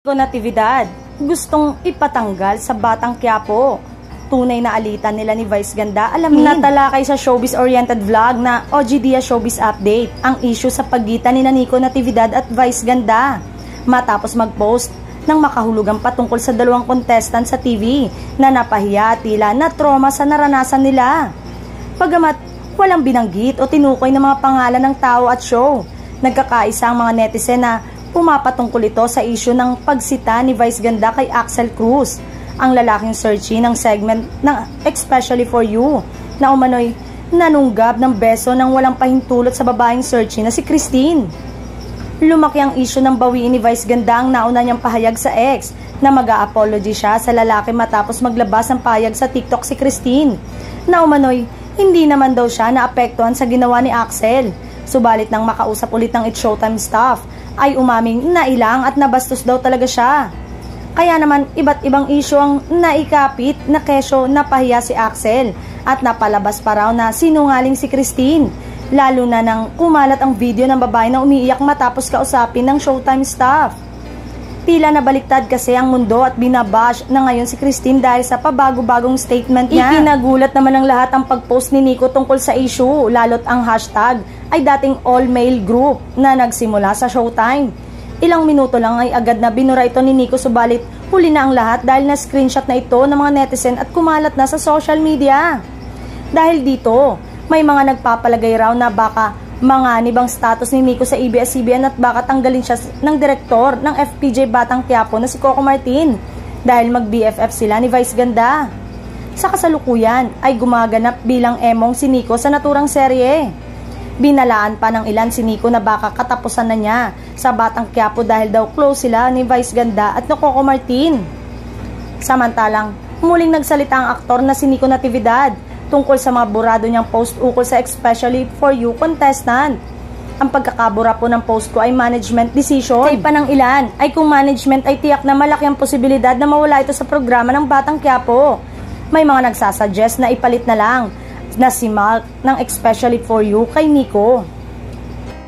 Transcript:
Natividad, gustong ipatanggal sa Batang Quiapo. Tunay na alitan nila ni Vice Ganda. Alamin natalakay sa showbiz-oriented vlog na OG Dia Showbiz Update ang issue sa pagitan ni Nico Natividad at Vice Ganda. Matapos mag-post ng makahulugang patungkol sa dalawang contestant sa TV na napahiya tila na trauma sa naranasan nila. Bagamat walang binanggit o tinukoy ng mga pangalan ng tao at show, nagkakaisa ang mga netizen na pumapatungkol ito sa issue ng pagsita ni Vice Ganda kay Axel Cruz, ang lalaking searchy ng segment ng Especially For You na umano'y nanunggab ng beso ng walang pahintulot sa babaeng searchy na si Christine. Lumaki ang issue ng bawiin ni Vice Ganda ang nauna niyang pahayag sa ex na mag-a-apology siya sa lalaki matapos maglabas ng pahayag sa TikTok si Christine na umano'y hindi naman daw siya naapektuhan sa ginawa ni Axel. Subalit nang makausap ulit ng It's Showtime staff ay umaming nailang at nabastos daw talaga siya. Kaya naman iba't ibang issue ang naikapit na kesyo napahiya si Axel at napalabas pa raw na sinungaling si Christine. Lalo na nang kumalat ang video ng babae na umiiyak matapos kausapin ng Showtime staff. Tila nabaliktad kasi ang mundo at binabash na ngayon si Christine dahil sa pabago-bagong statement niya. Ikinagulat naman ng lahat ang pag-post ni Nico tungkol sa issue, lalo't ang hashtag ay dating all-male group na nagsimula sa Showtime. Ilang minuto lang ay agad na binura ito ni Nico, subalit huli na ang lahat dahil na-screenshot na ito ng mga netizen at kumalat na sa social media. Dahil dito, may mga nagpapalagay raw na baka manganib ang status ni Nico sa ABS-CBN at baka tanggalin siya ng direktor ng FPJ Batang Quiapo na si Coco Martin dahil mag-BFF sila ni Vice Ganda. Sa kasalukuyan ay gumaganap bilang emong si Nico sa naturang serye. Binalaan pa ng ilan si Nico na baka katapusan na niya sa Batang Quiapo dahil daw close sila ni Vice Ganda at ni Coco Martin. Samantalang, muling nagsalita ang aktor na si Nico Natividad tungkol sa mga burado niyang post ukol sa Especially For You contestant. Ang pagkakabura po ng post ko ay management decision. Say pa ng ilan ay kung management ay tiyak na malaki ang posibilidad na mawala ito sa programa ng Batang Quiapo. May mga nagsasuggest na ipalit na lang na si Mark ng Especially For You kay Nico.